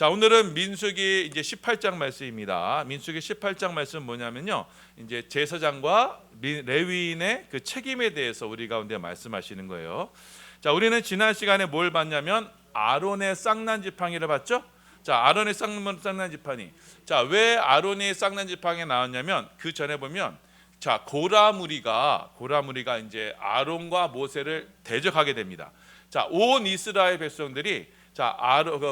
자, 오늘은 민수기 이제 18장 말씀입니다. 민수기 18장 말씀 뭐냐면요, 이제 제사장과 레위인의 그 책임에 대해서 우리 가운데 말씀하시는 거예요. 자, 우리는 지난 시간에 뭘 봤냐면 아론의 쌍난 지팡이를 봤죠. 자, 아론의 쌍난 지팡이. 자, 왜 아론이 쌍난 지팡이 나왔냐면 그 전에 보면 자, 고라 무리가 이제 아론과 모세를 대적하게 됩니다. 자, 온 이스라엘 백성들이 자,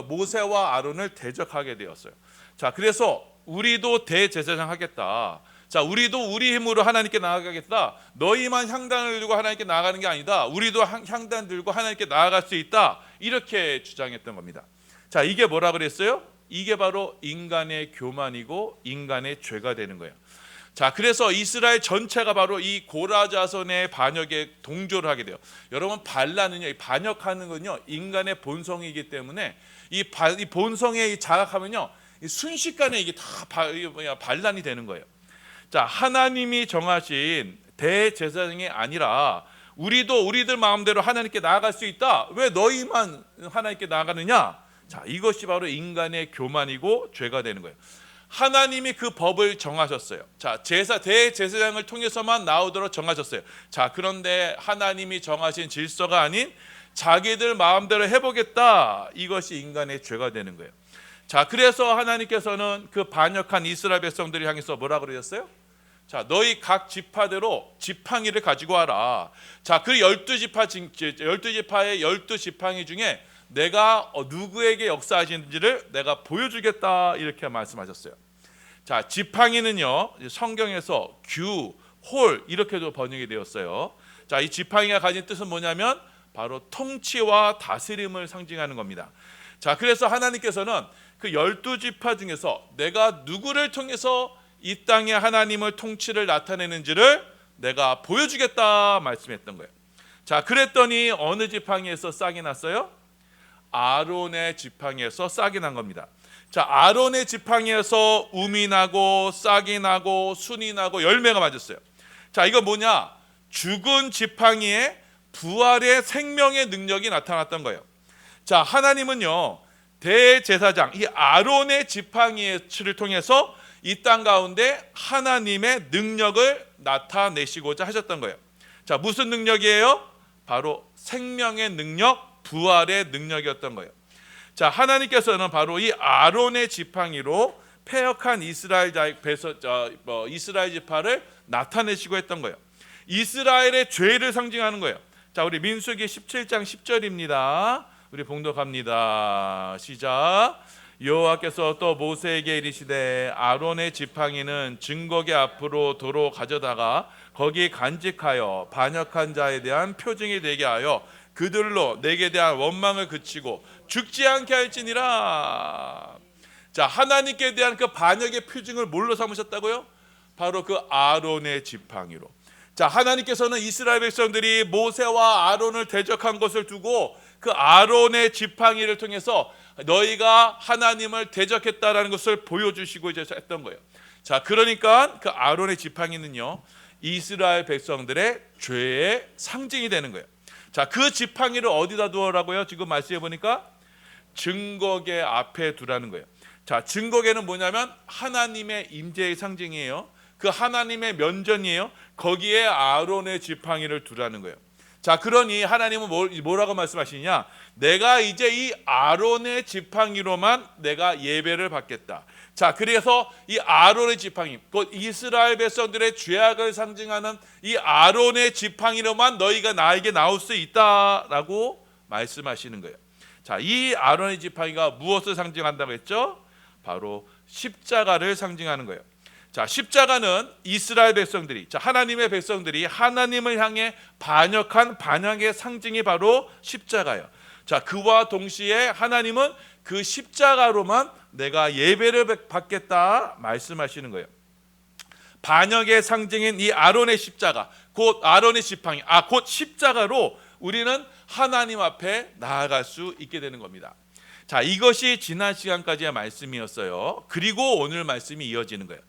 모세와 아론을 대적하게 되었어요. 자, 그래서 우리도 대제사장 하겠다. 자, 우리도 우리 힘으로 하나님께 나아가겠다. 너희만 향단을 들고 하나님께 나아가는 게 아니다. 우리도 향단 들고 하나님께 나아갈 수 있다. 이렇게 주장했던 겁니다. 자, 이게 뭐라 그랬어요? 이게 바로 인간의 교만이고 인간의 죄가 되는 거예요. 자, 그래서 이스라엘 전체가 바로 이 고라 자손의 반역에 동조를 하게 돼요. 여러분, 반란은요, 반역하는 건요 인간의 본성이기 때문에 이 본성에 자각하면요 순식간에 이게 다 반란이 되는 거예요. 자, 하나님이 정하신 대제사장이 아니라 우리들 마음대로 하나님께 나아갈 수 있다. 왜 너희만 하나님께 나아가느냐? 자, 이것이 바로 인간의 교만이고 죄가 되는 거예요. 하나님이 그 법을 정하셨어요. 자, 대제사장을 통해서만 나오도록 정하셨어요. 자, 그런데 하나님이 정하신 질서가 아닌 자기들 마음대로 해보겠다. 이것이 인간의 죄가 되는 거예요. 자, 그래서 하나님께서는 그 반역한 이스라엘 백성들을 향해서 뭐라 그러셨어요? 자, 너희 각 지파대로 지팡이를 가지고 와라. 자, 그 12지파의 12지팡이 중에 내가 누구에게 역사하시는지를 내가 보여주겠다. 이렇게 말씀하셨어요. 자, 지팡이는요 성경에서 규, 홀 이렇게도 번역이 되었어요. 자, 이 지팡이가 가진 뜻은 뭐냐면 바로 통치와 다스림을 상징하는 겁니다. 자, 그래서 하나님께서는 그 12지파 중에서 내가 누구를 통해서 이 땅에 하나님을 통치를 나타내는지를 내가 보여주겠다 말씀했던 거예요. 자, 그랬더니 어느 지팡이에서 싹이 났어요? 아론의 지팡이에서 싹이 난 겁니다. 자, 아론의 지팡이에서 um이 나고 싹이 나고 순이 나고 열매가 맺었어요. 자, 이거 뭐냐? 죽은 지팡이에 부활의 생명의 능력이 나타났던 거예요. 자, 하나님은요 대제사장 이 아론의 지팡이를 통해서 이 땅 가운데 하나님의 능력을 나타내시고자 하셨던 거예요. 자, 무슨 능력이에요? 바로 생명의 능력, 부활의 능력이었던 거예요. 자, 하나님께서는 바로 이 아론의 지팡이로 패역한 이스라엘 지파를 나타내시고 했던 거예요. 이스라엘의 죄를 상징하는 거예요. 자, 우리 민수기 17장 10절입니다. 우리 봉독합니다. 시작. 여호와께서 또 모세에게 이르시되 아론의 지팡이는 증거계 앞으로 도로 가져다가 거기 간직하여 반역한 자에 대한 표징이 되게 하여 그들로 내게 대한 원망을 그치고 죽지 않게 할지니라. 자, 하나님께 대한 그 반역의 표징을 뭘로 삼으셨다고요? 바로 그 아론의 지팡이로. 자, 하나님께서는 이스라엘 백성들이 모세와 아론을 대적한 것을 두고 그 아론의 지팡이를 통해서 너희가 하나님을 대적했다라는 것을 보여주시고 이제 했던 거예요. 자, 그러니까 그 아론의 지팡이는요 이스라엘 백성들의 죄의 상징이 되는 거예요. 자, 그 지팡이를 어디다 두어라고요? 지금 말씀해 보니까 증거계 앞에 두라는 거예요. 자, 증거계는 뭐냐면 하나님의 임재의 상징이에요. 그 하나님의 면전이에요. 거기에 아론의 지팡이를 두라는 거예요. 자, 그러니 하나님은 뭐라고 말씀하시냐? 내가 이제 이 아론의 지팡이로만 내가 예배를 받겠다. 자, 그래서 이 아론의 지팡이, 곧 이스라엘 백성들의 죄악을 상징하는 이 아론의 지팡이로만 너희가 나에게 나올 수 있다라고 말씀하시는 거예요. 자, 이 아론의 지팡이가 무엇을 상징한다고 했죠? 바로 십자가를 상징하는 거예요. 자, 십자가는 이스라엘 백성들이, 자, 하나님의 백성들이 하나님을 향해 반역한 반역의 상징이 바로 십자가예요. 자, 그와 동시에 하나님은 그 십자가로만 내가 예배를 받겠다 말씀하시는 거예요. 반역의 상징인 이 아론의 십자가, 곧 아론의 지팡이, 곧 십자가로 우리는 하나님 앞에 나아갈 수 있게 되는 겁니다. 자, 이것이 지난 시간까지의 말씀이었어요. 그리고 오늘 말씀이 이어지는 거예요.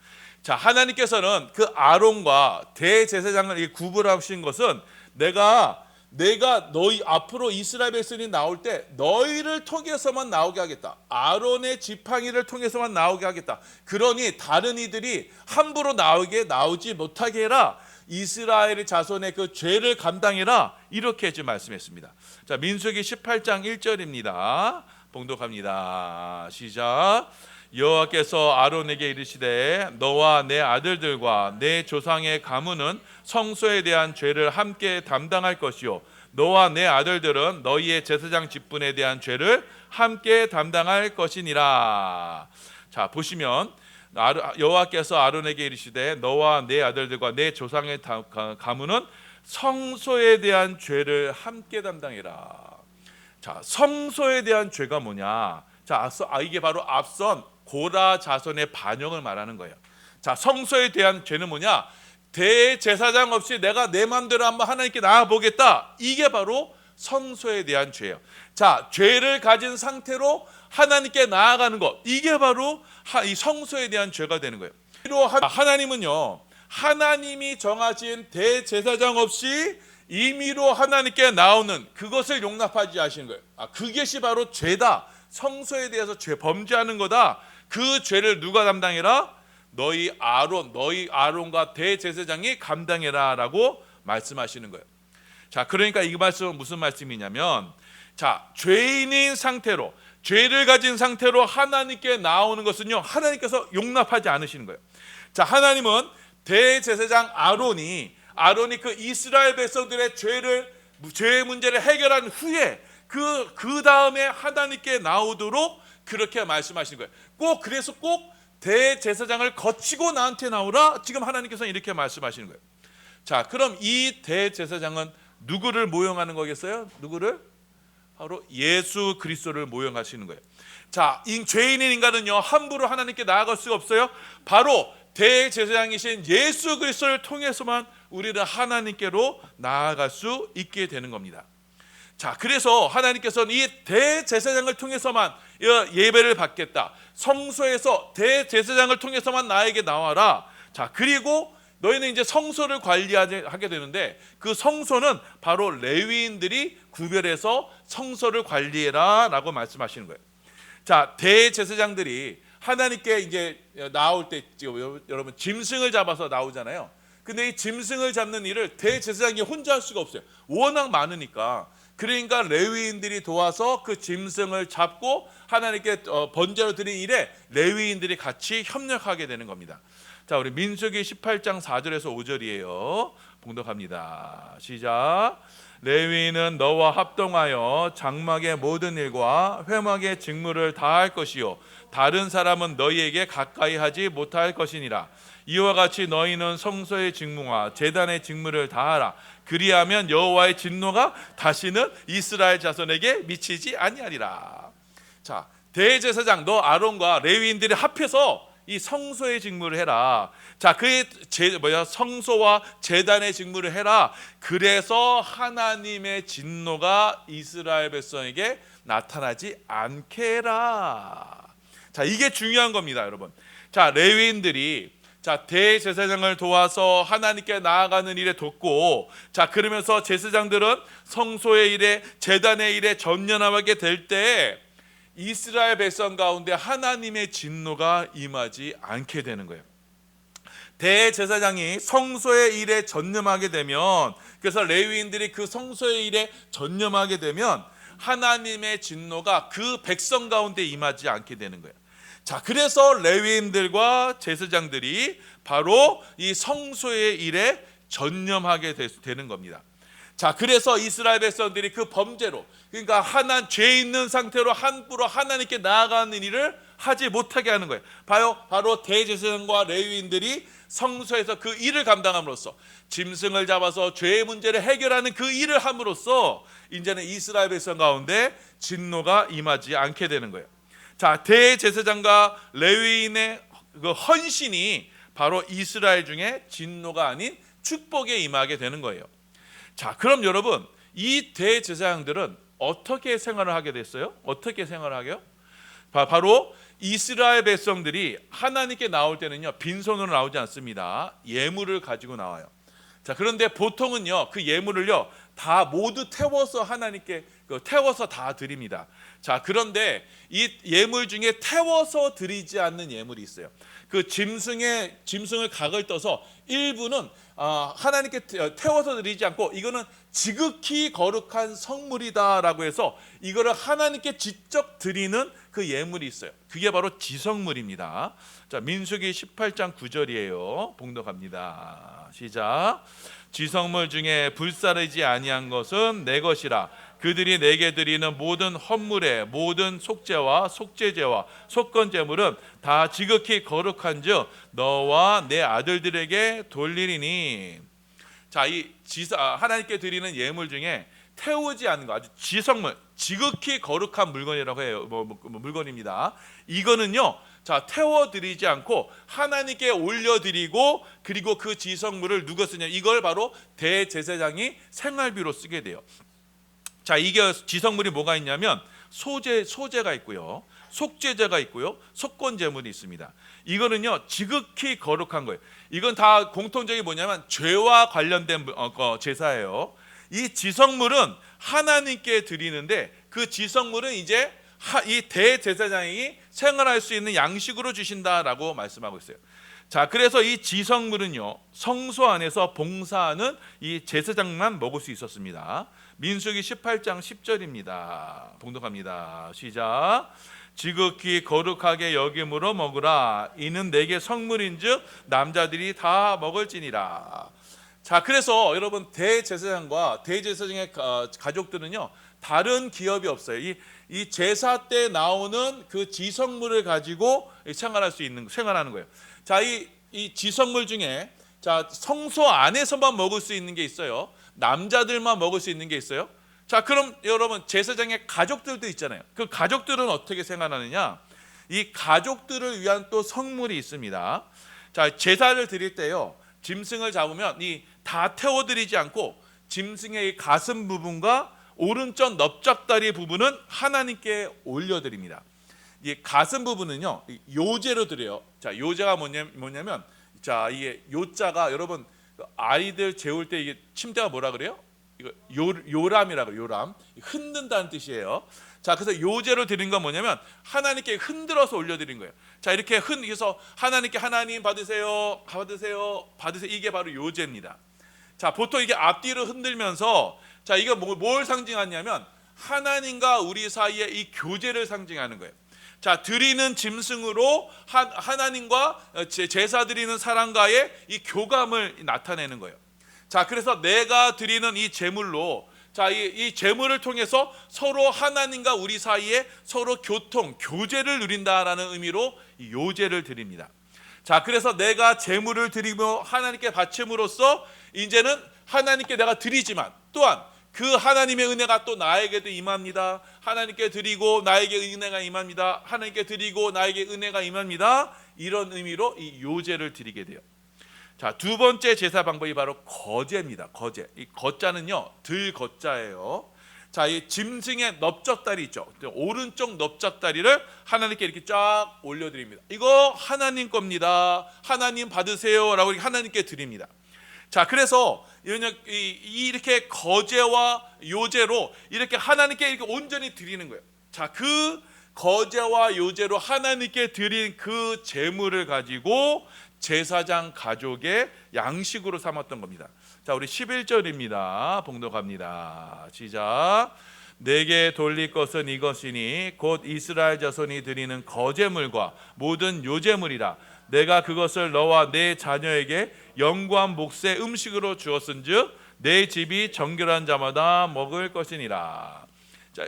자, 하나님께서는 그 아론과 대제사장을 구분하신 것은 내가 내가 너희 앞으로 이스라엘 백성이 나올 때 너희를 통해서만 나오게 하겠다. 아론의 지팡이를 통해서만 나오게 하겠다. 그러니 다른 이들이 함부로 나오지 못하게 해라. 이스라엘 자손의 그 죄를 감당해라. 이렇게 지금 말씀했습니다. 자, 민수기 18장 1절입니다. 봉독합니다. 시작. 여호와께서 아론에게 이르시되 너와 내 아들들과 내 조상의 가문은 성소에 대한 죄를 함께 담당할 것이요 너와 내 아들들은 너희의 제사장 직분에 대한 죄를 함께 담당할 것이니라. 자, 보시면 여호와께서 아론에게 이르시되 너와 내 아들들과 내 조상의 가문은 성소에 대한 죄를 함께 담당해라. 자, 성소에 대한 죄가 뭐냐? 자, 이게 바로 앞선 고라 자손의 반역을 말하는 거예요. 자, 성소에 대한 죄는 뭐냐? 대제사장 없이 내가 내 마음대로 한번 하나님께 나아보겠다. 이게 바로 성소에 대한 죄예요. 자, 죄를 가진 상태로 하나님께 나아가는 것, 이게 바로 이 성소에 대한 죄가 되는 거예요. 하나님은요, 하나님이 정하신 대제사장 없이 임의로 하나님께 나오는 그것을 용납하지 않으시는 거예요. 그것이 바로 죄다. 성소에 대해서 범죄하는 거다. 그 죄를 누가 담당해라? 너희 아론과 대제사장이 감당해라라고 말씀하시는 거예요. 자, 그러니까 이 말씀은 무슨 말씀이냐면, 자, 죄인인 상태로, 죄를 가진 상태로 하나님께 나오는 것은요, 하나님께서 용납하지 않으시는 거예요. 자, 하나님은 대제사장 아론이 그 이스라엘 백성들의 죄의 문제를 해결한 후에 그 다음에 하나님께 나오도록 그렇게 말씀하시는 거예요. 그래서 꼭 대제사장을 거치고 나한테 나오라. 지금 하나님께서는 이렇게 말씀하시는 거예요. 자, 그럼 이 대제사장은 누구를 모형하는 거겠어요? 누구를? 바로 예수 그리스도를 모형하시는 거예요. 자, 이 죄인인 인간은요, 함부로 하나님께 나아갈 수가 없어요. 바로 대제사장이신 예수 그리스도를 통해서만 우리는 하나님께로 나아갈 수 있게 되는 겁니다. 자, 그래서 하나님께서는 이 대제사장을 통해서만 예배를 받겠다. 성소에서 대제사장을 통해서만 나에게 나와라. 자, 그리고 너희는 이제 성소를 관리하게 되는데 그 성소는 바로 레위인들이 구별해서 성소를 관리해라 라고 말씀하시는 거예요. 자, 대제사장들이 하나님께 이제 나올 때 여러분 짐승을 잡아서 나오잖아요. 근데 이 짐승을 잡는 일을 대제사장이 혼자 할 수가 없어요. 워낙 많으니까. 그러니까 레위인들이 도와서 그 짐승을 잡고 하나님께 번제로 드린 일에 레위인들이 같이 협력하게 되는 겁니다. 자, 우리 민수기 18장 4절에서 5절이에요. 봉독합니다. 시작. 레위인은 너와 합동하여 장막의 모든 일과 회막의 직무를 다할 것이요 다른 사람은 너희에게 가까이 하지 못할 것이니라. 이와 같이 너희는 성소의 직무와 제단의 직무를 다하라. 그리하면 여호와의 진노가 다시는 이스라엘 자손에게 미치지 아니하리라. 자, 대제사장 너 아론과 레위인들이 합해서 이 성소의 직무를 해라. 자, 성소와 제단의 직무를 해라. 그래서 하나님의 진노가 이스라엘 백성에게 나타나지 않게 해라. 자, 이게 중요한 겁니다, 여러분. 자, 레위인들이 대제사장을 도와서 하나님께 나아가는 일에 돕고, 자, 그러면서 제사장들은 성소의 일에 제단의 일에 전념하게 될 때 이스라엘 백성 가운데 하나님의 진노가 임하지 않게 되는 거예요. 대제사장이 성소의 일에 전념하게 되면, 그래서 레위인들이 그 성소의 일에 전념하게 되면 하나님의 진노가 그 백성 가운데 임하지 않게 되는 거예요. 자, 그래서 레위인들과 제사장들이 바로 이 성소의 일에 전념하게 되는 겁니다. 자, 그래서 이스라엘 백성들이 그 범죄로, 그러니까 죄 있는 상태로 함부로 하나님께 나아가는 일을 하지 못하게 하는 거예요. 바로 대제사장과 레위인들이 성소에서 그 일을 감당함으로써, 짐승을 잡아서 죄의 문제를 해결하는 그 일을 함으로써 이제는 이스라엘 백성 가운데 진노가 임하지 않게 되는 거예요. 자, 대제사장과 레위인의 그 헌신이 바로 이스라엘 중에 진노가 아닌 축복에 임하게 되는 거예요. 자, 그럼 여러분, 이 대제사장들은 어떻게 생활을 하게 됐어요? 어떻게 생활을 하게요? 바로 이스라엘 백성들이 하나님께 나올 때는요, 빈손으로 나오지 않습니다. 예물을 가지고 나와요. 자, 그런데 보통은요, 그 예물을요 다 모두 태워서 하나님께 태워서 다 드립니다. 자, 그런데 이 예물 중에 태워서 드리지 않는 예물이 있어요. 그 짐승을 각을 떠서 일부는 하나님께 태워서 드리지 않고, 이거는 지극히 거룩한 성물이다라고 해서 이거를 하나님께 직접 드리는 그 예물이 있어요. 그게 바로 지성물입니다. 자, 민수기 18장 9절이에요. 봉독합니다. 시작. 지성물 중에 불사르지 아니한 것은 내 것이라. 그들이 내게 드리는 모든 헌물의 모든 속죄와 속죄제와 속건제물은 다 지극히 거룩한즉 너와 내 아들들에게 돌리리니. 자, 이 하나님께 드리는 예물 중에 태우지 않는 거, 아주 지성물, 지극히 거룩한 물건이라고 해요. 물건입니다. 이거는요, 자, 태워드리지 않고 하나님께 올려드리고, 그리고 그 지성물을 누가 쓰냐? 이걸 바로 대제사장이 생활비로 쓰게 돼요. 자, 이게 지성물이 뭐가 있냐면 소제가 있고요, 속죄제가 있고요, 속건제물이 있습니다. 이거는요 지극히 거룩한 거예요. 이건 다 공통적인 뭐냐면 죄와 관련된 제사예요. 이 지성물은 하나님께 드리는데, 그 지성물은 이제 이 대제사장이 생활할 수 있는 양식으로 주신다라고 말씀하고 있어요. 자, 그래서 이 지성물은요 성소 안에서 봉사하는 이 제사장만 먹을 수 있었습니다. 민수기 18장 10절입니다. 봉독합니다. 시작. 지극히 거룩하게 여김으로 먹으라. 이는 내게 성물인즉 남자들이 다 먹을지니라. 자, 그래서 여러분, 대제사장과 대제사장의 가족들은요 다른 기업이 없어요. 이 제사 때 나오는 그 지성물을 가지고 생활하는 거예요. 자, 이 지성물 중에, 자, 성소 안에서만 먹을 수 있는 게 있어요. 남자들만 먹을 수 있는 게 있어요. 자, 그럼 여러분, 제사장의 가족들도 있잖아요. 그 가족들은 어떻게 생활하느냐? 이 가족들을 위한 또 성물이 있습니다. 자, 제사를 드릴 때요, 짐승을 잡으면 다 태워드리지 않고 짐승의 가슴 부분과 오른쪽 넓적다리 부분은 하나님께 올려드립니다. 이 가슴 부분은요 요제로 드려요. 자, 요제가 뭐냐면, 자, 이게 요자가, 여러분, 아이들 재울 때 이게 침대가 뭐라 그래요? 이거 요람이라고, 요람, 흔든다는 뜻이에요. 자, 그래서 요제로 드린 건 뭐냐면 하나님께 흔들어서 올려드린 거예요. 자, 이렇게 흔들어서 하나님께, 하나님 받으세요, 이게 바로 요제입니다. 자, 보통 이게 앞뒤로 흔들면서, 자, 이거 뭘 상징하냐면 하나님과 우리 사이에 이 교제를 상징하는 거예요. 자, 드리는 짐승으로 하나님과 제사 드리는 사람과의 이 교감을 나타내는 거예요. 자, 그래서 내가 드리는 이 제물로, 자, 이 제물을 통해서 서로 하나님과 우리 사이에 서로 교제를 누린다라는 의미로 이 요제를 드립니다. 자, 그래서 내가 제물을 드리며 하나님께 바침으로써 이제는 하나님께 내가 드리지만 또한 그 하나님의 은혜가 또 나에게도 임합니다. 하나님께 드리고 나에게 은혜가 임합니다. 하나님께 드리고 나에게 은혜가 임합니다. 이런 의미로 이 요제를 드리게 돼요. 자, 두 번째 제사 방법이 바로 거제입니다. 거제. 이 거자는요 들거자예요. 자, 이 짐승의 넓적다리 있죠. 오른쪽 넓적다리를 하나님께 이렇게 쫙 올려드립니다. 이거 하나님 겁니다. 하나님 받으세요라고 하나님께 드립니다. 자, 그래서 이렇게 거제와 요제로 이렇게 하나님께 이렇게 온전히 드리는 거예요. 자, 그 거제와 요제로 하나님께 드린 그 제물을 가지고 제사장 가족의 양식으로 삼았던 겁니다. 자, 우리 11절입니다. 봉독합니다. 시작. 내게 돌릴 것은 이것이니 곧 이스라엘 자손이 드리는 거제물과 모든 요제물이라. 내가 그것을 너와 내 자녀에게 영구한 몫의 음식으로 주었은즉 내 집이 정결한 자마다 먹을 것이니라. 자,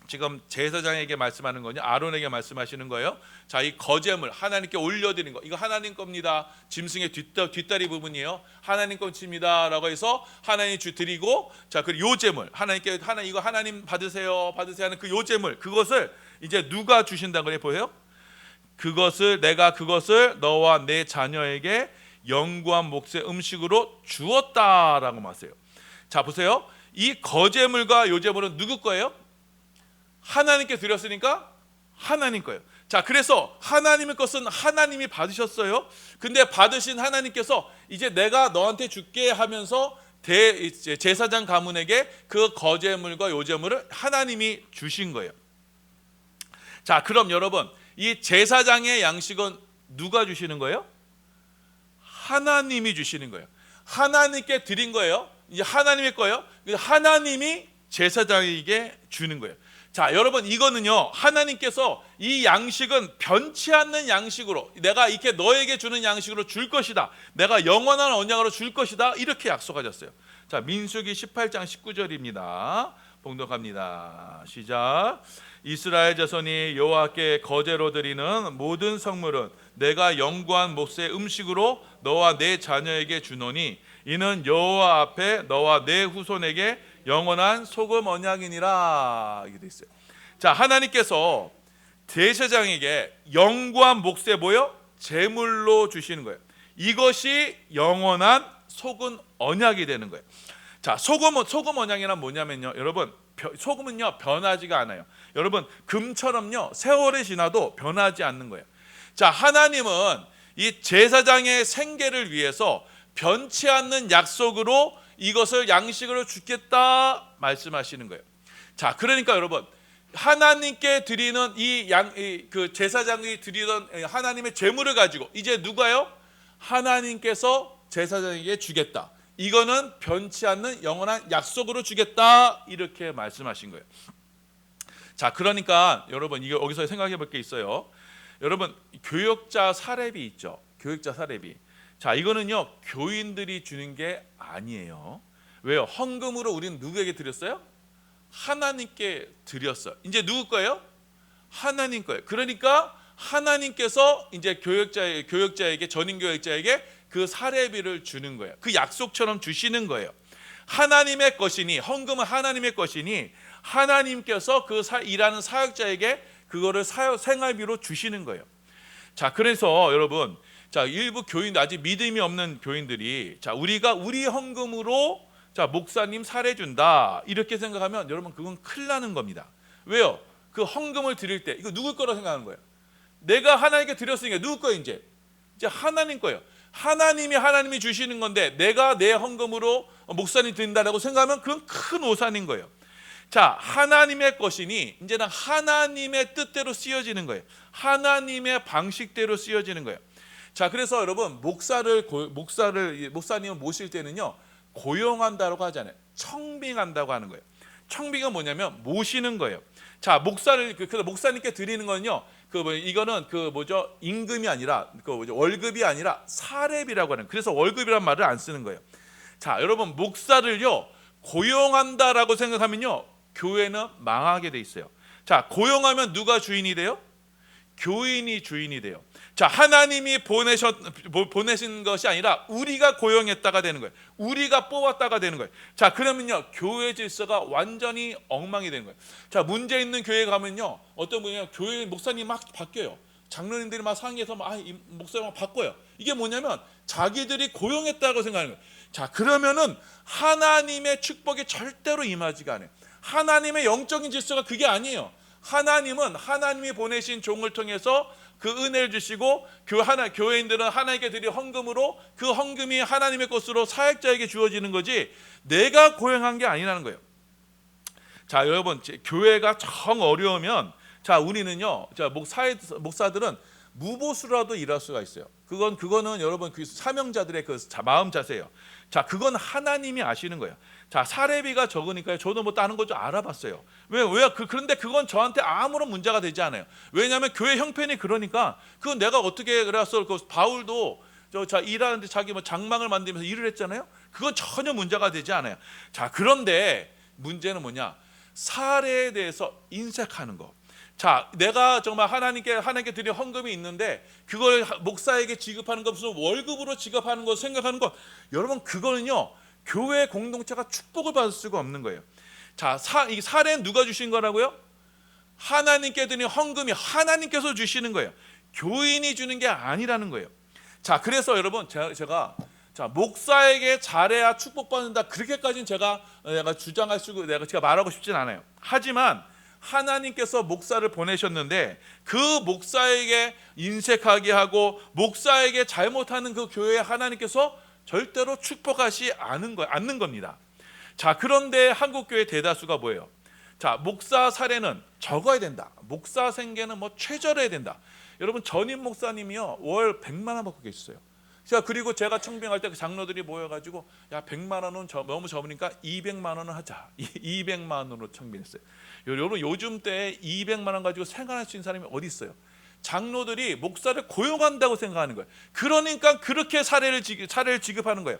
지금 제사장에게 말씀하는 거냐, 아론에게 말씀하시는 거예요. 자, 이 거제물 하나님께 올려드린 거, 이거 하나님 겁니다. 짐승의 뒷다리 부분이에요. 하나님 것입니다라고 해서 하나님 드리고, 자, 그리고 요제물 하나님께 이거 하나님 받으세요 하는 그 요제물, 그것을 이제 누가 주신다고 그래 보여요? 내가 그것을 너와 내 자녀에게 영구한 몫의 음식으로 주었다라고 말해요. 자, 보세요. 이 거제물과 요제물은 누구 거예요? 하나님께 드렸으니까 하나님 거예요. 자, 그래서 하나님의 것은 하나님이 받으셨어요. 근데 받으신 하나님께서 이제 내가 너한테 줄게 하면서 제사장 가문에게 그 거제물과 요제물을 하나님이 주신 거예요. 자, 그럼 여러분, 이 제사장의 양식은 누가 주시는 거예요? 하나님이 주시는 거예요. 하나님께 드린 거예요. 이제 하나님의 거예요. 하나님이 제사장에게 주는 거예요. 자, 여러분, 이거는요, 하나님께서 이 양식은 변치 않는 양식으로, 내가 이렇게 너에게 주는 양식으로 줄 것이다, 내가 영원한 언약으로 줄 것이다, 이렇게 약속하셨어요. 자, 민수기 18장 19절입니다. 봉독합니다. 시작. 이스라엘 자손이 여호와께 거제로 드리는 모든 성물은 내가 영구한 몫의 음식으로 너와 내 자녀에게 주노니 이는 여호와 앞에 너와 내 후손에게 영원한 소금 언약이니라. 이게 돼 있어요. 자, 하나님께서 제사장에게 영구한 몫의 뭐요? 제물로 주시는 거예요. 이것이 영원한 소금 언약이 되는 거예요. 자, 소금 언약이란 뭐냐면요, 여러분, 소금은요 변하지가 않아요. 여러분, 금처럼요 세월이 지나도 변하지 않는 거예요. 자, 하나님은 이 제사장의 생계를 위해서 변치 않는 약속으로 이것을 양식으로 주겠다 말씀하시는 거예요. 자, 그러니까 여러분, 하나님께 드리는 그 제사장이 드리던 하나님의 제물을 가지고 이제 누가요? 하나님께서 제사장에게 주겠다. 이거는 변치 않는 영원한 약속으로 주겠다, 이렇게 말씀하신 거예요. 자, 그러니까 여러분, 이거 여기서 생각해 볼 게 있어요. 여러분, 교역자 사례비 있죠. 교역자 사례비. 자, 이거는요 교인들이 주는 게 아니에요. 왜요? 헌금으로 우리는 누구에게 드렸어요? 하나님께 드렸어요. 이제 누구 거예요? 하나님 거예요. 그러니까 하나님께서 이제 교역자에게, 전임 교역자에게 그 사례비를 주는 거예요. 그 약속처럼 주시는 거예요. 하나님의 것이니, 헌금은 하나님의 것이니 하나님께서 그 일하는 사역자에게 그거를 생활비로 주시는 거예요. 자, 그래서 여러분, 자, 일부 교인, 아직 믿음이 없는 교인들이, 자, 우리가 우리 헌금으로, 자, 목사님 사례 준다, 이렇게 생각하면 여러분, 그건 큰일 나는 겁니다. 왜요? 그 헌금을 드릴 때 이거 누구 거라고 생각하는 거예요? 내가 하나님께 드렸으니까 누구 거예요? 이제 하나님 거예요. 하나님이 주시는 건데 내가 내 헌금으로 목사님 드린다라고 생각하면 그건 큰 오산인 거예요. 자, 하나님의 것이니 이제는 하나님의 뜻대로 쓰여지는 거예요. 하나님의 방식대로 쓰여지는 거예요. 자, 그래서 여러분, 목사님을 모실 때는요 고용한다고 하잖아요. 청빙한다고 하는 거예요. 청빙은 뭐냐면 모시는 거예요. 자, 그래서 목사님께 드리는 건요, 이거는 임금이 아니라 월급이 아니라 사례비라고 하는. 그래서 월급이란 말을 안 쓰는 거예요. 자, 여러분, 목사를요 고용한다라고 생각하면요 교회는 망하게 돼 있어요. 자, 고용하면 누가 주인이 돼요? 교인이 주인이 돼요. 자, 하나님이 보내신 것이 아니라 우리가 고용했다가 되는 거예요. 우리가 뽑았다가 되는 거예요. 자, 그러면요 교회 질서가 완전히 엉망이 되는 거예요. 자, 문제 있는 교회 가면요 어떤 분이요, 교회 목사님 막 바뀌어요. 장로님들이 막 상의해서 이 목사님 막 바꿔요. 이게 뭐냐면 자기들이 고용했다고 생각하는 거예요. 자, 그러면은 하나님의 축복이 절대로 임하지가 않아요. 하나님의 영적인 질서가 그게 아니에요. 하나님은 하나님이 보내신 종을 통해서 그 은혜를 주시고 교회인들은 하나님께 드린 헌금으로 그 헌금이 하나님의 것으로 사역자에게 주어지는 거지 내가 고용한 게 아니라는 거예요. 자, 여러분, 교회가 정 어려우면, 자, 우리는요, 자, 목사들은 무보수라도 일할 수가 있어요. 그거는 여러분 그 사명자들의 그 마음 자세예요. 자, 그건 하나님이 아시는 거예요. 자, 사례비가 적으니까요. 저도 뭐 다른 거 좀 알아봤어요. 그런데 그건 저한테 아무런 문제가 되지 않아요. 왜냐하면 교회 형편이 그러니까 그건 내가 어떻게 그래서 바울도 일하는데 자기 장막을 만들면서 일을 했잖아요. 그건 전혀 문제가 되지 않아요. 자, 그런데 문제는 뭐냐? 사례에 대해서 인색하는 거. 자, 내가 정말 하나님께 드린 헌금이 있는데 그걸 목사에게 지급하는 거, 무슨 월급으로 지급하는 거 생각하는 거, 여러분, 그거는요 교회 공동체가 축복을 받을 수가 없는 거예요. 자, 이 사례는 누가 주신 거라고요? 하나님께 드린 헌금이 하나님께서 주시는 거예요. 교인이 주는 게 아니라는 거예요. 자, 그래서 여러분, 제가 목사에게 잘해야 축복받는다, 그렇게까지는 제가 주장할 수고 제가 말하고 싶진 않아요. 하지만 하나님께서 목사를 보내셨는데 그 목사에게 인색하게 하고 목사에게 잘못하는 그 교회에 하나님께서 절대로 축복하지 않는 겁니다. 자, 그런데 한국 교회 대다수가 뭐예요? 자, 목사 사례는 적어야 된다. 목사 생계는 뭐 최저해야 된다. 여러분, 전임 목사님이요 월 100만 원 받고 계셨어요. 자, 그리고 제가 청빙할 때 그 장로들이 모여가지고 야, 100만 원은 너무 적으니까 200만 원은 하자. 200만 원으로 청빙했어요. 여러분, 요즘 때 200만 원 가지고 생활할 수 있는 사람이 어디 있어요? 장로들이 목사를 고용한다고 생각하는 거예요. 그러니까 그렇게 사례를 지급하는 거예요.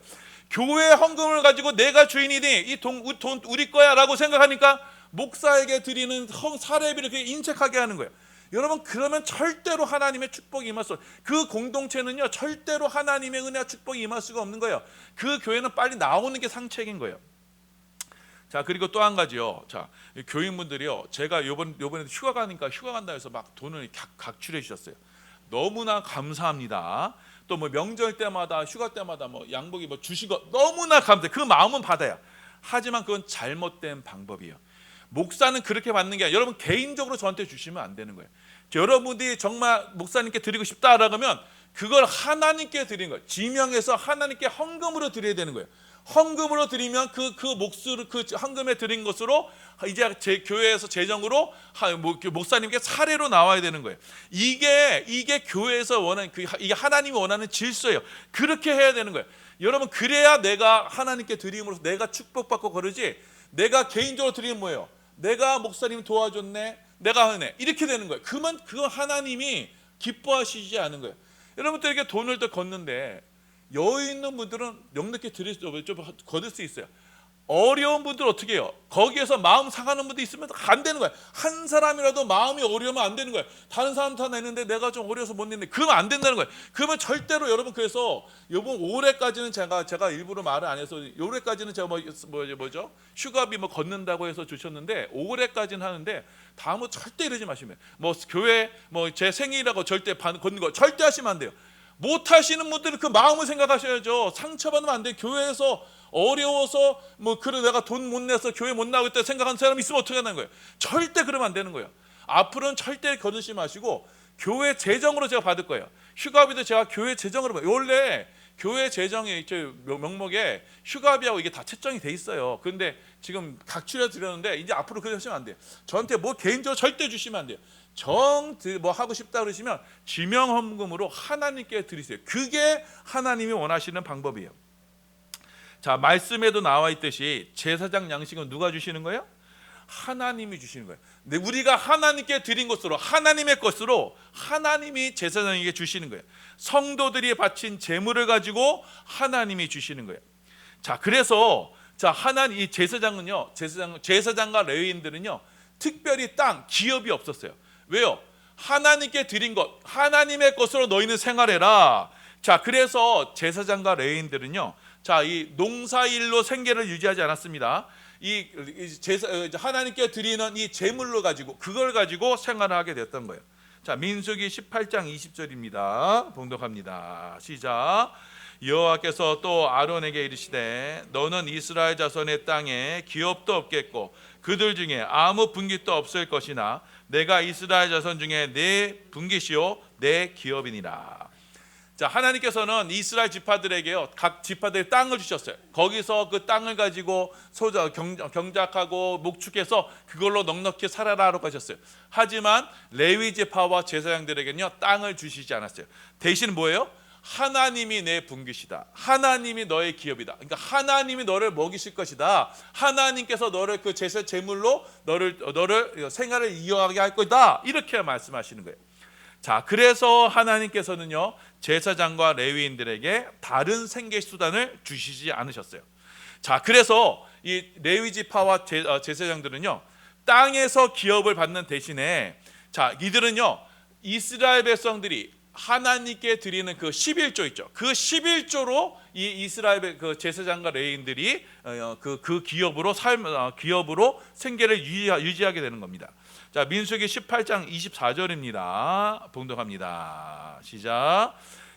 교회 헌금을 가지고 내가 주인이니 이 돈 우리 거야라고 생각하니까 목사에게 드리는 사례비를 그렇게 인색하게 하는 거예요. 여러분, 그러면 절대로 하나님의 축복이 임할 수, 그 공동체는요 절대로 하나님의 은혜와 축복이 임할 수가 없는 거예요. 그 교회는 빨리 나오는 게 상책인 거예요. 자, 그리고 또 한 가지요. 자, 교인분들이요, 제가 요번에 휴가 가니까 휴가 간다 해서 막 돈을 각출해 주셨어요. 너무나 감사합니다. 또 뭐 명절 때마다 휴가 때마다 뭐 양복이 뭐 주시고 너무나 감사해. 그 마음은 받아요. 하지만 그건 잘못된 방법이에요. 목사는 그렇게 받는 게 아니라 여러분 개인적으로 저한테 주시면 안 되는 거예요. 여러분들이 정말 목사님께 드리고 싶다라고 하면 그걸 하나님께 드리는 거예요. 지명해서 하나님께 헌금으로 드려야 되는 거예요. 헌금으로 드리면 그 몫으로, 그 헌금에 드린 것으로 이제 제 교회에서 재정으로 목사님께 사례로 나와야 되는 거예요. 이게 교회에서 원하는, 이게 하나님이 원하는 질서예요. 그렇게 해야 되는 거예요. 여러분, 그래야 내가 하나님께 드림으로써 내가 축복받고 그러지, 내가 개인적으로 드리는 뭐예요? 내가 목사님 도와줬네, 내가 하네, 이렇게 되는 거예요. 그건 하나님이 기뻐하시지 않은 거예요. 여러분들에게 돈을 더 걷는데 여유 있는 분들은 넉넉히 좀 거둘 수 있어요. 어려운 분들은 어떻게 해요? 거기에서 마음 상하는 분도 있으면 안 되는 거예요. 한 사람이라도 마음이 어려우면 안 되는 거예요. 다른 사람 다 내는데 내가 좀 어려서 못 내는데, 그러면 안 된다는 거예요. 그러면 절대로 여러분, 그래서 이번 올해까지는 제가 일부러 말을 안 해서 올해까지는 제가 뭐죠? 휴가비 뭐 걷는다고 해서 주셨는데 올해까지는 하는데 다음은 절대 이러지 마시면, 뭐 교회 뭐 제 생일이라고 절대 걷는 거 절대 하시면 안 돼요. 못 하시는 분들은 그 마음을 생각하셔야죠. 상처받으면 안 돼요. 교회에서 어려워서 뭐 그래 내가 돈 못 내서 교회 못 나오겠다 생각하는 사람이 있으면 어떻게 하는 거예요? 절대 그러면 안 되는 거예요. 앞으로는 절대 거두지 마시고 교회 재정으로 제가 받을 거예요. 휴가비도 제가 교회 재정으로 받아요. 원래 교회 재정의 명목에 휴가비하고 이게 다 채정이 돼 있어요. 그런데 지금 각출해 드렸는데 이제 앞으로 그렇게 하시면 안 돼요. 저한테 뭐 개인적으로 절대 주시면 안 돼요. 뭐 하고 싶다 그러시면 지명 헌금으로 하나님께 드리세요. 그게 하나님이 원하시는 방법이에요. 자, 말씀에도 나와 있듯이 제사장 양식은 누가 주시는 거예요? 하나님이 주시는 거예요. 근데 우리가 하나님께 드린 것으로, 하나님의 것으로 하나님이 제사장에게 주시는 거예요. 성도들이 바친 제물을 가지고 하나님이 주시는 거예요. 자, 그래서 이 제사장은요, 제사장과 레위인들은요 특별히 기업이 없었어요. 왜요? 하나님께 드린 것, 하나님의 것으로 너희는 생활해라. 자, 그래서 제사장과 레위인들은요, 이 농사일로 생계를 유지하지 않았습니다. 하나님께 드리는 이 제물로 가지고, 그걸 가지고 생활을 하게 됐던 거예요. 자, 민수기 18장 20절입니다. 봉독합니다. 시작. 여호와께서 또 아론에게 이르시되 너는 이스라엘 자손의 땅에 기업도 없겠고 그들 중에 아무 분깃도 없을 것이나 내가 이스라엘 자손 중에 내 분깃이요 내 기업이니라. 자, 하나님께서는 이스라엘 지파들에게요 각 지파들의 땅을 주셨어요. 거기서 그 땅을 가지고 경작하고 목축해서 그걸로 넉넉히 살아라라고 하셨어요. 하지만 레위 지파와 제사장들에게는요 땅을 주시지 않았어요. 대신 뭐예요? 하나님이 내 분깃이다. 하나님이 너의 기업이다. 그러니까 하나님이 너를 먹이실 것이다. 하나님께서 너를 그 제물로 너를 생활을 이어가게 할 거다. 이렇게 말씀하시는 거예요. 자, 그래서 하나님께서는요 제사장과 레위인들에게 다른 생계 수단을 주시지 않으셨어요. 자, 그래서 이 레위 지파와 제사장들은요 땅에서 기업을 받는 대신에, 자, 이들은요 이스라엘 백성들이 하나님께 드리는 그 11조 있죠. 그 11조로 이 이스라엘 그 제사장과 레위인들이 그 기업으로 생계를 유지하게 되는 겁니다. 자, 민수기 18장 24절입니다. 봉독합니다. 시작.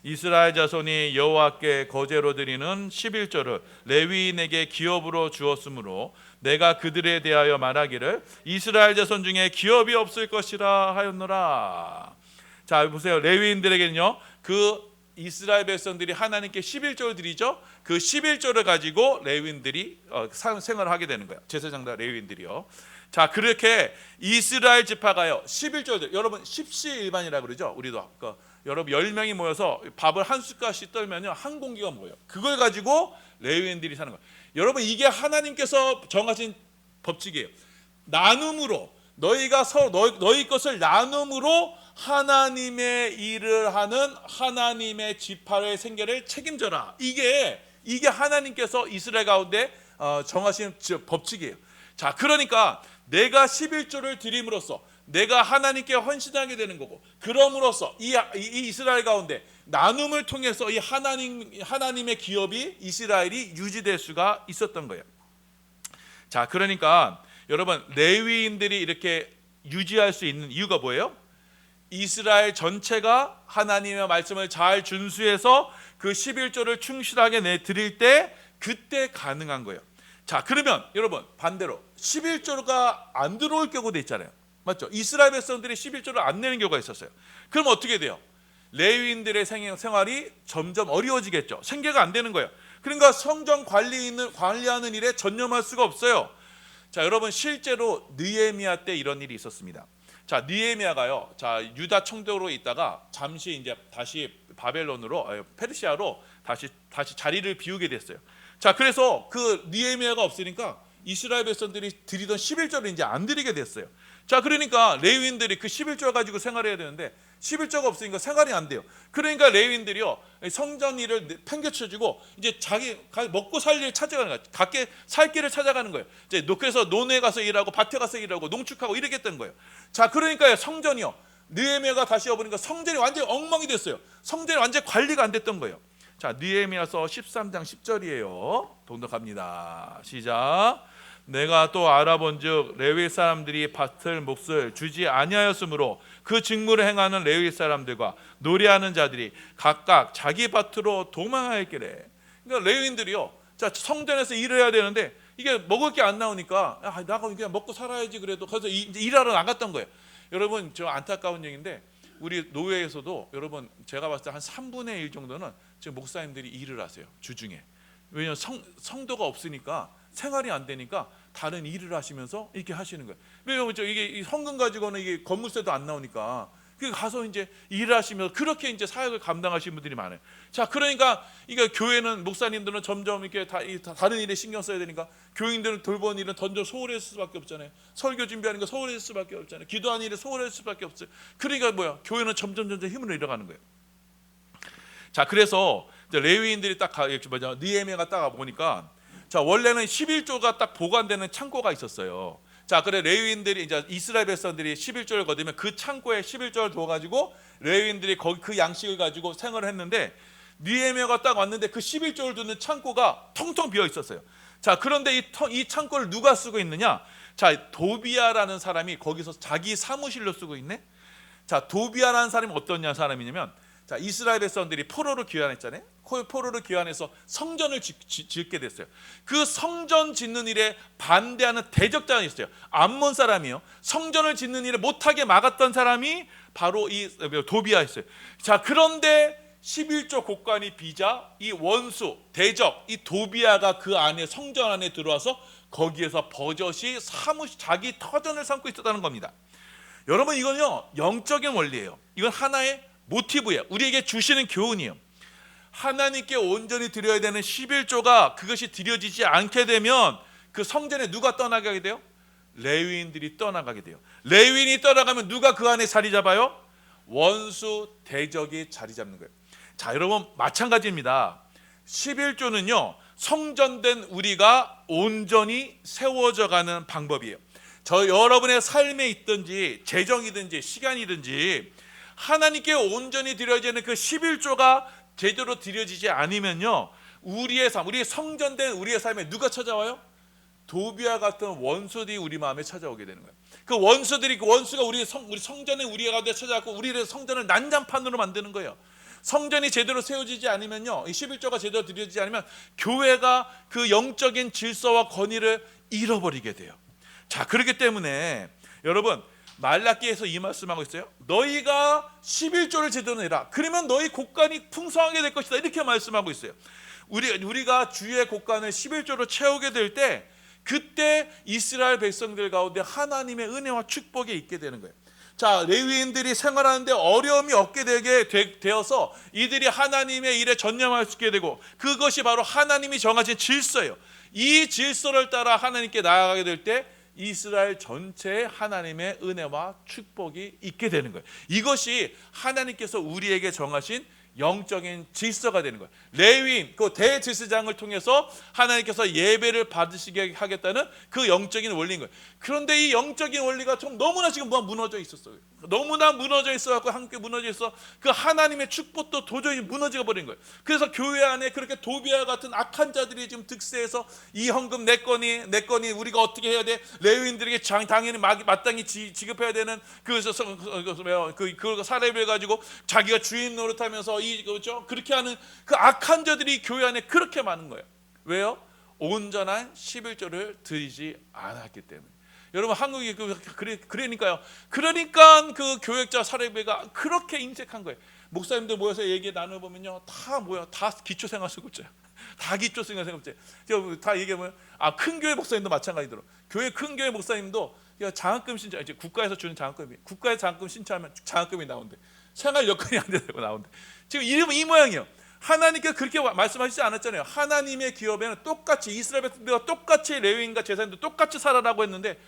이스라엘 자손이 여호와께 거제로 드리는 11조를 레위인에게 기업으로 주었으므로 내가 그들에 대하여 말하기를 이스라엘 자손 중에 기업이 없을 것이라 하였노라. 자, 보세요. 레위인들에게는요, 그 이스라엘 백성들이 하나님께 11조를 드리죠. 그 11조를 가지고 레위인들이 생활을 하게 되는 거예요. 제사장과 레위인들이요. 자, 그렇게 이스라엘 지파가요 11조를, 여러분 십시일반이라고 그러죠. 우리도 여러분 10명이 모여서 밥을 한 숟갈씩 떨면요 한 공기가 모여요. 그걸 가지고 레위인들이 사는 거예요. 여러분, 이게 하나님께서 정하신 법칙이에요. 나눔으로, 너희가 너희 것을 나눔으로 하나님의 일을 하는 하나님의 지파의 생계를 책임져라. 이게 하나님께서 이스라엘 가운데 정하신 법칙이에요. 자, 그러니까 내가 11조를 드림으로써 내가 하나님께 헌신하게 되는 거고, 그럼으로써 이 이스라엘 가운데 나눔을 통해서 이 하나님의 기업이 이스라엘이 유지될 수가 있었던 거예요. 자, 그러니까 여러분, 레위인들이 이렇게 유지할 수 있는 이유가 뭐예요? 이스라엘 전체가 하나님의 말씀을 잘 준수해서 그 11조를 충실하게 드릴 때 그때 가능한 거예요. 자, 그러면 여러분 반대로 11조가 안 들어올 경우도 있잖아요. 맞죠? 이스라엘 백성들이 11조를 안 내는 경우가 있었어요. 그럼 어떻게 돼요? 레위인들의 생활이 점점 어려워지겠죠. 생계가 안 되는 거예요. 그러니까 성전 관리하는 일에 전념할 수가 없어요. 자, 여러분 실제로 느헤미야 때 이런 일이 있었습니다. 자, 느헤미야가요, 자, 유다 청도로 있다가 잠시 이제 다시 바벨론으로, 페르시아로 다시 자리를 비우게 됐어요. 자, 그래서 그 느헤미야가 없으니까 이스라엘 백성들이 드리던 11조를 이제 안 드리게 됐어요. 자, 그러니까 레위인들이 그 11조 가지고 생활해야 되는데 11조가 없으니까 생활이 안 돼요. 그러니까 레위인들이요 성전 일을 팽개쳐주고 이제 자기 먹고 살 일을 찾아가는 거예요. 각계 살 길을 찾아가는 거예요. 이제 그래서 논에 가서 일하고 밭에 가서 일하고 농축하고 이랬던 거예요. 자, 그러니까 성전이요, 느헤미야가 다시 와보니까 성전이 완전히 엉망이 됐어요. 성전이 완전히 관리가 안 됐던 거예요. 자, 느헤미야서 13장 10절이에요. 동독합니다. 시작. 내가 또 알아본즉 레위 사람들이 밭을 몫을 주지 아니하였으므로 그 직무를 행하는 레위 사람들과 노래하는 자들이 각각 자기 밭으로 도망하였기래. 그러니까 레위인들이요, 자, 성전에서 일을 해야 되는데 이게 먹을 게 안 나오니까 나가 그냥 먹고 살아야지, 그래도 그래서 일하러 나갔던 거예요. 여러분, 저 안타까운 얘기인데 우리 노예에서도 여러분 제가 봤을 때 한 3분의 1 정도는 지금 목사님들이 일을 하세요, 주중에. 왜냐하면 성도가 없으니까 생활이 안 되니까 다른 일을 하시면서 이렇게 하시는 거예요. 왜냐하면 이게 성금 가지고는 이게 건물세도 안 나오니까 가서 이제 일을 하시면서 그렇게 이제 사역을 감당하시는 분들이 많아요. 자, 그러니까 이게 교회는, 목사님들은 점점 이렇게 다른 일에 신경 써야 되니까 교인들은 돌보는 일은 던져 소홀해질 수밖에 없잖아요. 설교 준비하는 거 소홀해질 수밖에 없잖아요. 기도하는 일에 소홀해질 수밖에 없어요. 그러니까 뭐야, 교회는 점점 힘을 잃어가는 거예요. 자, 그래서 이제 레위인들이 딱 느헤미야가 딱 보니까, 자, 원래는 11조가 딱 보관되는 창고가 있었어요. 자, 그래 레위인들이 이제 이스라엘 백성들이 11조를 거두면 그 창고에 11조를 두어가지고 레위인들이 거기 그 양식을 가지고 생활을 했는데, 느헤미야가 딱 왔는데 그 11조를 두는 창고가 텅텅 비어 있었어요. 자, 그런데 이 창고를 누가 쓰고 있느냐? 자, 도비야라는 사람이 거기서 자기 사무실로 쓰고 있네. 자, 도비야라는 사람이 어떤 사람이냐면, 자, 이스라엘 백성들이 포로를 귀환했잖아요. 포로를 귀환해서 성전을 짓게 됐어요. 그 성전 짓는 일에 반대하는 대적자가 있어요. 암몬 사람이요. 성전을 짓는 일을 못하게 막았던 사람이 바로 이 도비야였어요. 자, 그런데 11조 곡간이 비자 이 원수 대적 이 도비야가 그 안에 성전 안에 들어와서 거기에서 버젓이 자기 터전을 삼고 있었다는 겁니다. 여러분, 이건요 영적인 원리예요. 이건 하나의 모티브예요. 우리에게 주시는 교훈이에요. 하나님께 온전히 드려야 되는 11조가 그것이 드려지지 않게 되면 그 성전에 누가 떠나가게 돼요? 레위인들이 떠나가게 돼요. 레위인이 떠나가면 누가 그 안에 자리 잡아요? 원수 대적이 자리 잡는 거예요. 자, 여러분 마찬가지입니다. 11조는요 성전된 우리가 온전히 세워져 가는 방법이에요. 여러분의 삶에 있든지 재정이든지 시간이든지 하나님께 온전히 드려지는 그 11조가 제대로 드려지지 않으면요 우리의 성전된 우리의 삶에 누가 찾아와요? 도비야 같은 원수들이 우리 마음에 찾아오게 되는 거예요. 그 원수가 우리 성전에 우리 가운데 찾아왔고 우리의 성전을 난장판으로 만드는 거예요. 성전이 제대로 세워지지 않으면요, 이 11조가 제대로 드려지지 않으면 교회가 그 영적인 질서와 권위를 잃어버리게 돼요. 자, 그렇기 때문에 여러분, 말라기에서 이 말씀하고 있어요. 너희가 11조를 제대로 내라. 그러면 너희 곡간이 풍성하게 될 것이다. 이렇게 말씀하고 있어요. 우리가 주의 곡간을 11조로 채우게 될 때, 그때 이스라엘 백성들 가운데 하나님의 은혜와 축복이 있게 되는 거예요. 자, 레위인들이 생활하는데 어려움이 없게 되어서 이들이 하나님의 일에 전념할 수 있게 되고, 그것이 바로 하나님이 정하신 질서예요. 이 질서를 따라 하나님께 나아가게 될 때 이스라엘 전체에 하나님의 은혜와 축복이 있게 되는 거예요. 이것이 하나님께서 우리에게 정하신 영적인 질서가 되는 거예요. 레위인, 그 대제사장을 통해서 하나님께서 예배를 받으시게 하겠다는 그 영적인 원리인 거예요. 그런데 이 영적인 원리가 좀 너무나 지금 무너져 있었어요. 너무나 무너져 있어갖고 함께 무너져 있어 그 하나님의 축복도 도저히 무너져 버린 거예요. 그래서 교회 안에 그렇게 도비와 같은 악한 자들이 지금 득세해서 이 헌금 내 거니 우리가 어떻게 해야 돼? 레위인들에게 당연히 마땅히 지급해야 되는 그걸 사례를 가지고 자기가 주인 노릇하면서 그렇죠? 그렇게 하는 그 악한 자들이 교회 안에 그렇게 많은 거예요. 왜요? 온전한 11조를 드리지 않았기 때문에. 여러분, 한국이 그러니까요. 그러니까 그 교역자 사례배가 그렇게 인색한 거예요. 목사님들 모여서 얘기 나눠보면요, 다 기초생활수급자예요. 다 기초생활수급자예요. 다 얘기하면 큰 교회 목사님도 마찬가지더라. 큰 교회 목사님도 장학금 신청, 이제 국가에서 주는 장학금이, 국가에 장학금 신청하면 장학금이 나온대. 생활 여건이 안 되고 나온대. 지금 이 모양이에요. 하나님께서 그렇게 말씀하시지 않았잖아요. 하나님의 기업에는 똑같이 이스라엘 백성들과 똑같이 레위인과 제사장도 똑같이 살아라고 했는데,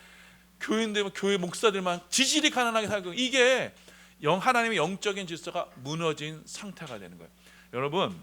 교인들, 교회 목사들만 지질이 가난하게 살고, 이게 하나님의 영적인 질서가 무너진 상태가 되는 거예요. 여러분,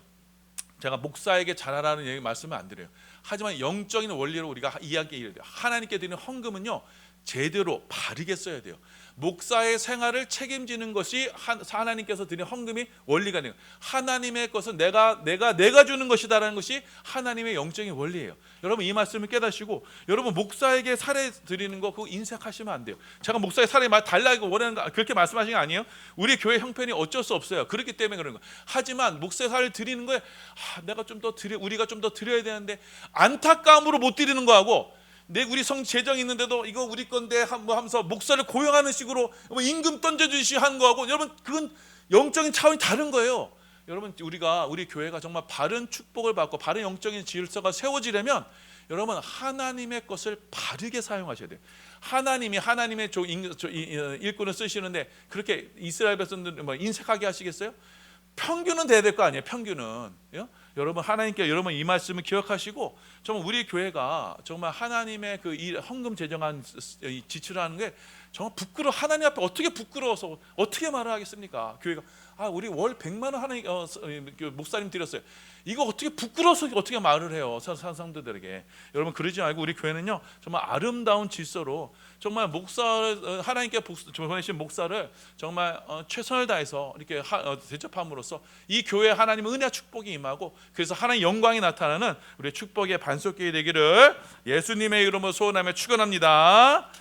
제가 목사에게 잘하라는 얘기 말씀은 안 드려요. 하지만 영적인 원리로 우리가 이야기해야 돼요. 하나님께 드리는 헌금은요, 제대로 바르게 써야 돼요. 목사의 생활을 책임지는 것이 하나님께서 드린 헌금이 원리가 돼요. 하나님의 것은 내가 주는 것이다라는 것이 하나님의 영적인 원리예요. 여러분, 이 말씀을 깨닫시고, 여러분, 목사에게 사례 드리는 거 그거 인색하시면 안 돼요. 제가 목사의 사례 달라고 원하는 거 그렇게 말씀하신 게 아니에요. 우리 교회 형편이 어쩔 수 없어요. 그렇기 때문에 그런 거예요. 하지만 목사의 사례를 드리는 거에 우리가 좀 더 드려야 되는데 안타까움으로 못 드리는 거하고, 우리 성 재정 있는데도 이거 우리 건데 하면서 목사를 고용하는 식으로 임금 던져주시 하는 거하고, 여러분, 그건 영적인 차원이 다른 거예요. 여러분, 우리 교회가 정말 바른 축복을 받고 바른 영적인 질서가 세워지려면 여러분, 하나님의 것을 바르게 사용하셔야 돼요. 하나님의 일꾼을 쓰시는데 그렇게 이스라엘 백성들 인색하게 하시겠어요? 평균은 돼야 될 거 아니에요. 평균은. 여러분, 하나님께 여러분 이 말씀을 기억하시고, 정말 우리 교회가 정말 하나님의 그 헌금 제정한 지출하는 게 정말 하나님 앞에 어떻게 부끄러워서 어떻게 말을 하겠습니까? 교회가 우리 월 100만 원 목사님 드렸어요. 이거 어떻게 부끄러워서 어떻게 말을 해요, 성도들에게. 여러분, 그러지 말고 우리 교회는요, 정말 아름다운 질서로 정말 하나님께 보내신 목사를 정말 최선을 다해서 이렇게 대접함으로써 이 교회에 하나님의 은혜와 축복이 임하고, 그래서 하나님의 영광이 나타나는 우리 축복의 반석기 되기를 예수님의 이름으로 소원하며 축원합니다.